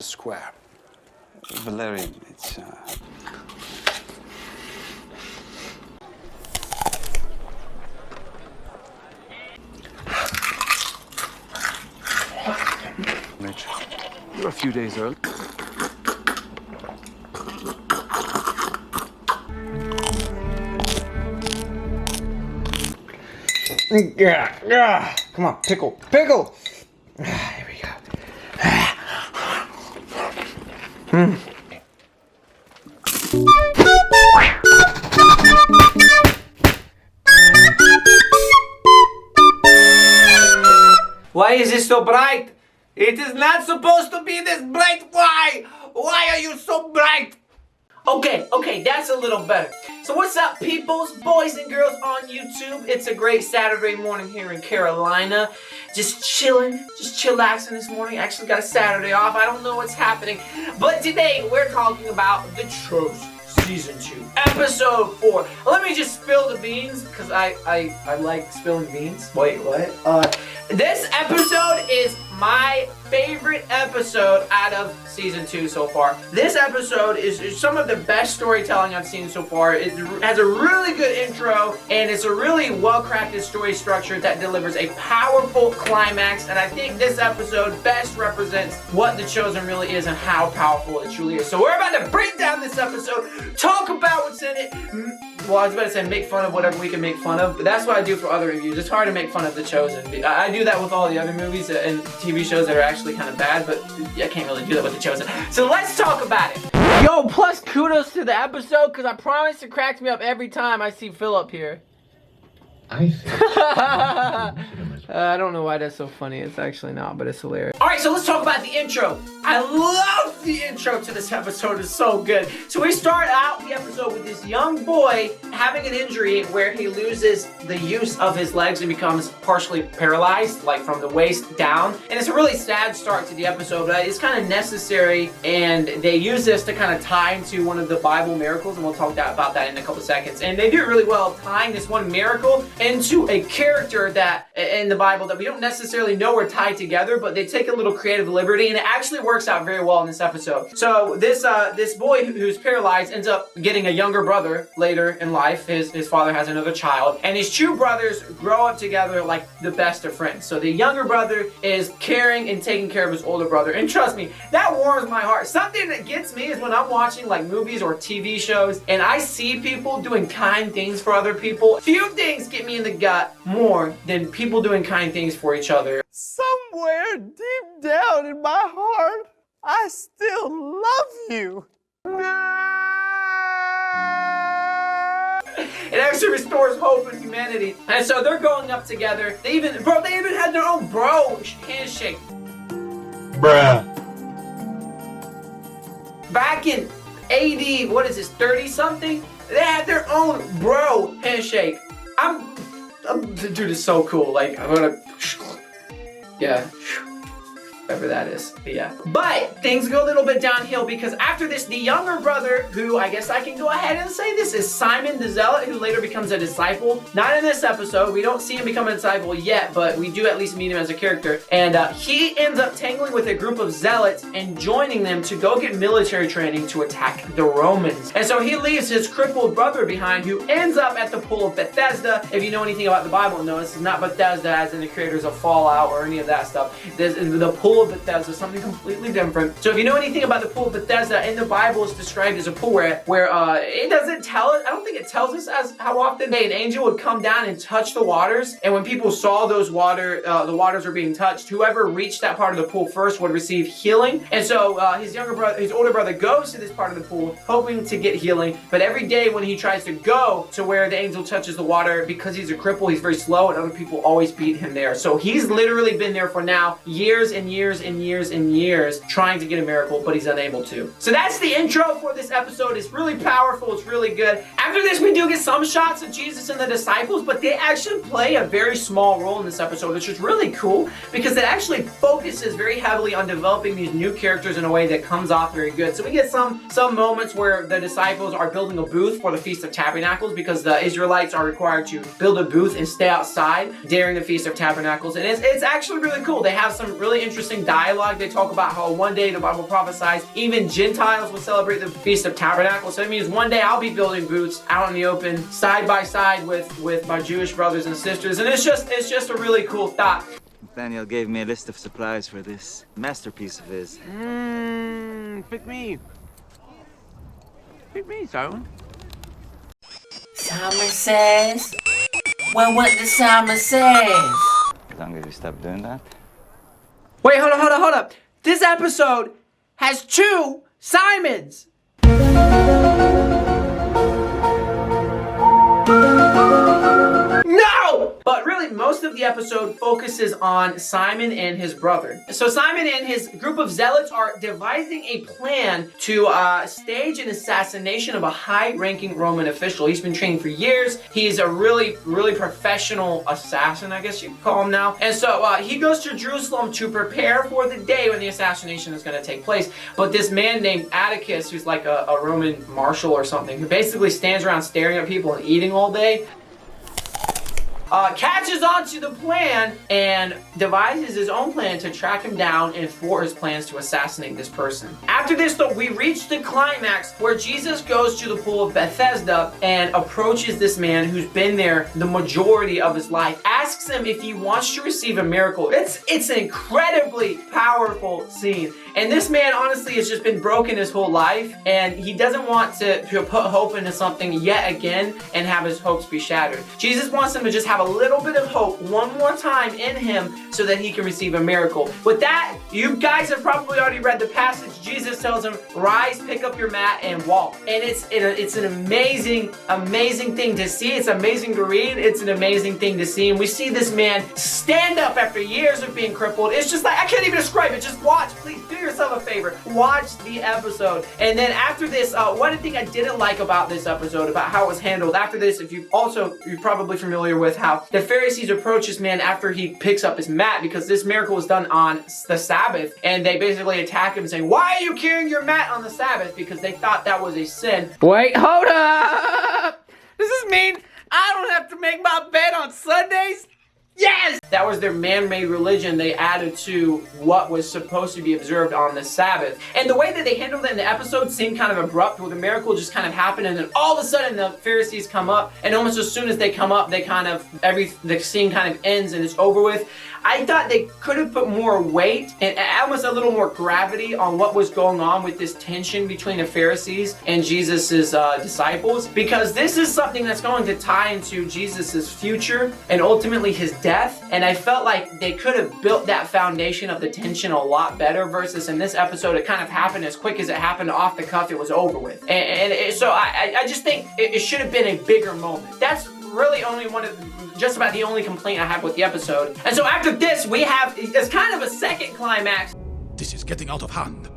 Square. Valerian, it's Mitch, you're a few days early. Yeah. Come on, pickle. Here we go. Why is it so bright? It is not supposed to be this bright. Why? Why are you so bright? Okay, that's a little better. So what's up, peoples, boys and girls on YouTube? It's a great Saturday morning here in Carolina. Just chilling, just chillaxing this morning. Actually got a Saturday off. I don't know what's happening. But today we're talking about The Chosen. Season 2, Episode 4. Let me just spill the beans, because I like spilling beans. Wait, what? This episode is my favorite episode out of Season 2 so far. This episode is some of the best storytelling I've seen so far. It has a really good intro, and it's a really well-crafted story structure that delivers a powerful climax, and I think this episode best represents what The Chosen really is and how powerful it truly is. So we're about to break down this episode, talk about what's in it. Well, I was about to say make fun of whatever we can make fun of, but that's what I do for other reviews. It's hard to make fun of The Chosen. I do that with all the other movies and TV shows that are actually kind of bad, but I can't really do that with The Chosen. So let's talk about it. Yo, plus kudos to the episode, because I promise it cracks me up every time I see Philip here. I think. I don't know why that's so funny. It's actually not, but it's hilarious. Alright, so let's talk about the intro. I love the intro to this episode. It's so good. So we start out the episode with this young boy having an injury where he loses the use of his legs and becomes partially paralyzed, like from the waist down. And it's a really sad start to the episode, but it's kind of necessary, and they use this to kind of tie into one of the Bible miracles, and we'll talk about that in a couple seconds. And they do it really well, tying this one miracle into a character that in the Bible that we don't necessarily know are tied together, but they take a little creative liberty, and it actually works out very well in this episode. So this boy who's paralyzed ends up getting a younger brother later in life. His father has another child, and his two brothers grow up together like the best of friends. So the younger brother is caring and taking care of his older brother, and trust me, that warms my heart. Something that gets me is when I'm watching like movies or TV shows, and I see people doing kind things for other people. Few things get me in the gut more than people doing kind things for each other. Somewhere deep down in my heart, I still love you. It actually restores hope in humanity. And so they're going up together. They even had their own bro handshake. Bruh. Back in AD, what is this, 30 something? They had their own bro handshake. The dude is so cool. Like, I'm gonna, yeah. Whatever that is, but yeah. But things go a little bit downhill, because after this, the younger brother, who I guess I can go ahead and say this is Simon the Zealot, who later becomes a disciple. Not in this episode, we don't see him become a disciple yet, but we do at least meet him as a character. And he ends up tangling with a group of zealots and joining them to go get military training to attack the Romans. And so he leaves his crippled brother behind, who ends up at the pool of Bethesda. If you know anything about the Bible, no, this is not Bethesda as in the creators of Fallout or any of that stuff. This is the pool of Bethesda, something completely different. So if you know anything about the pool of Bethesda, in the Bible it's described as a pool where it doesn't tell us, I don't think it tells us as how often an angel would come down and touch the waters, and when people saw those the waters were being touched, whoever reached that part of the pool first would receive healing. And so his older brother goes to this part of the pool hoping to get healing, but every day when he tries to go to where the angel touches the water, because he's a cripple, he's very slow, and other people always beat him there. So he's literally been there for now years and years and years and years trying to get a miracle, but he's unable to. So that's the intro for this episode. It's really powerful. It's really good. After this, we do get some shots of Jesus and the disciples, but they actually play a very small role in this episode, which is really cool, because it actually focuses very heavily on developing these new characters in a way that comes off very good. So we get some moments where the disciples are building a booth for the Feast of Tabernacles, because the Israelites are required to build a booth and stay outside during the Feast of Tabernacles, and it's actually really cool. They have some really interesting in dialogue, they talk about how one day the Bible prophesies even Gentiles will celebrate the Feast of Tabernacles. So it means one day I'll be building booths out in the open, side by side with my Jewish brothers and sisters. And it's just a really cool thought. Daniel gave me a list of supplies for this masterpiece of his. Pick me. Pick me, Simon. Simon says? Well, what does Simon says? As long as you stop doing that. Wait, hold up. This episode has 2 Simons. No! But really, most of the episode focuses on Simon and his brother. So Simon and his group of zealots are devising a plan to stage an assassination of a high-ranking Roman official. He's been training for years. He's a really professional assassin, I guess you could call him now. And so he goes to Jerusalem to prepare for the day when the assassination is going to take place. But this man named Atticus, who's like a Roman marshal or something, who basically stands around staring at people and eating all day, catches on to the plan and devises his own plan to track him down and thwart his plans to assassinate this person. After this, though, we reach the climax where Jesus goes to the pool of Bethesda and approaches this man who's been there the majority of his life, asks him if he wants to receive a miracle. It's an incredibly powerful scene. And this man, honestly, has just been broken his whole life, and he doesn't want to put hope into something yet again and have his hopes be shattered. Jesus wants him to just have a little bit of hope one more time in him so that he can receive a miracle. With that, you guys have probably already read the passage. Jesus tells him, rise, pick up your mat, and walk. And it's an amazing thing to see. It's amazing to read. It's an amazing thing to see. And we see this man stand up after years of being crippled. It's just like, I can't even describe it. Just watch, please do yourself a favor. Watch the episode. And then after this, one thing I didn't like about this episode, about how it was handled, after this, you're probably familiar with how the Pharisees approach this man after he picks up his mat, because this miracle was done on the Sabbath, and they basically attack him saying, why are you carrying your mat on the Sabbath? Because they thought that was a sin. Wait, hold up! Does this mean I don't have to make my bed on Sundays? Yes! That was their man-made religion they added to what was supposed to be observed on the Sabbath. And the way that they handled it in the episode seemed kind of abrupt, where the miracle just kind of happened, and then all of a sudden the Pharisees come up, and almost as soon as they come up, they the scene kind of ends and it's over with. I thought they could have put more weight and almost a little more gravity on what was going on with this tension between the Pharisees and Jesus's disciples, because this is something that's going to tie into Jesus's future and ultimately his death. And I felt like they could have built that foundation of the tension a lot better, versus in this episode it kind of happened as quick as it happened, off the cuff, it was over with. So I just think it should have been a bigger moment. That's really just about the only complaint I have with the episode. And so after this, we have, it's kind of a second climax. This is getting out of hand.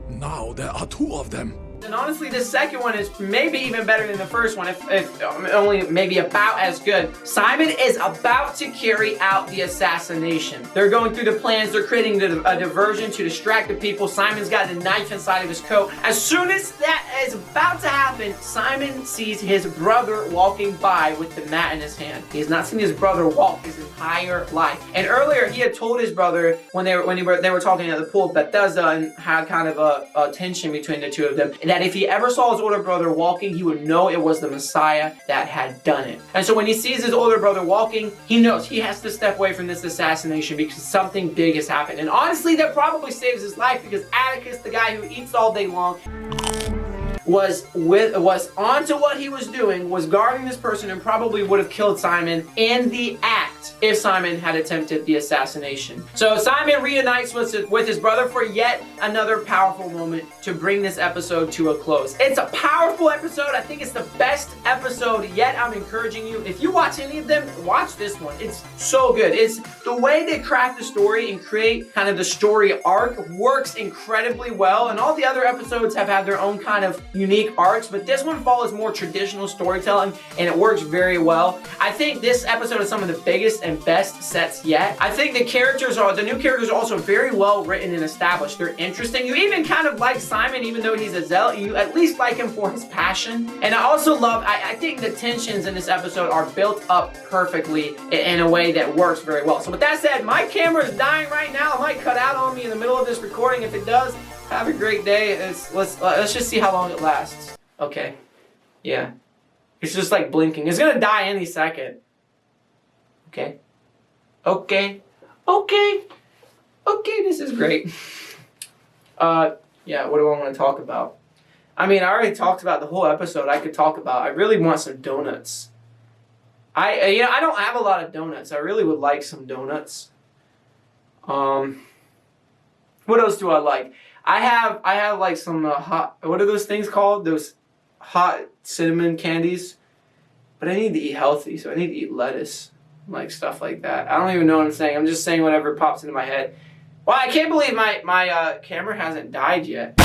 Now there are 2 of them. And honestly, this second one is maybe even better than the first one, if only maybe about as good. Simon is about to carry out the assassination. They're going through the plans. They're creating a diversion to distract the people. Simon's got a knife inside of his coat. As soon as that is about to happen, Simon sees his brother walking by with the mat in his hand. He has not seen his brother walk his entire life. And earlier, he had told his brother when they were talking at the pool of Bethesda and had kind of a tension between the two of them, that if he ever saw his older brother walking, he would know it was the Messiah that had done it. And so when he sees his older brother walking, he knows he has to step away from this assassination because something big has happened. And honestly, that probably saves his life, because Atticus, the guy who eats all day long, was onto what he was doing, was guarding this person, and probably would have killed Simon in the act if Simon had attempted the assassination. So Simon reunites with his brother for yet another powerful moment to bring this episode to a close. It's a powerful episode. I think it's the best episode yet. I'm encouraging you, if you watch any of them, watch this one. It's so good. It's the way they craft the story and create kind of the story arc works incredibly well, and all the other episodes have had their own kind of unique arcs, but this one follows more traditional storytelling and it works very well. I think this episode is some of the biggest and best sets yet. I think the new characters are also very well written and established. They're interesting. You even kind of like Simon, even though he's a zealot, you at least like him for his passion. And I also love, I think the tensions in this episode are built up perfectly in a way that works very well. So with that said, my camera is dying right now. It might cut out on me in the middle of this recording. If it does, have a great day. Let's just see how long it lasts. Okay. Yeah. It's just like blinking. It's gonna die any second. Okay. Okay. Okay. Okay, this is great. Yeah, what do I want to talk about? I mean, I already talked about the whole episode I could talk about. I really want some donuts. I don't have a lot of donuts. I really would like some donuts. What else do I like? I have like some hot, what are those things called? Those hot cinnamon candies. But I need to eat healthy, so I need to eat lettuce. Like stuff like that. I don't even know what I'm saying. I'm just saying whatever pops into my head. Well, I can't believe my camera hasn't died yet.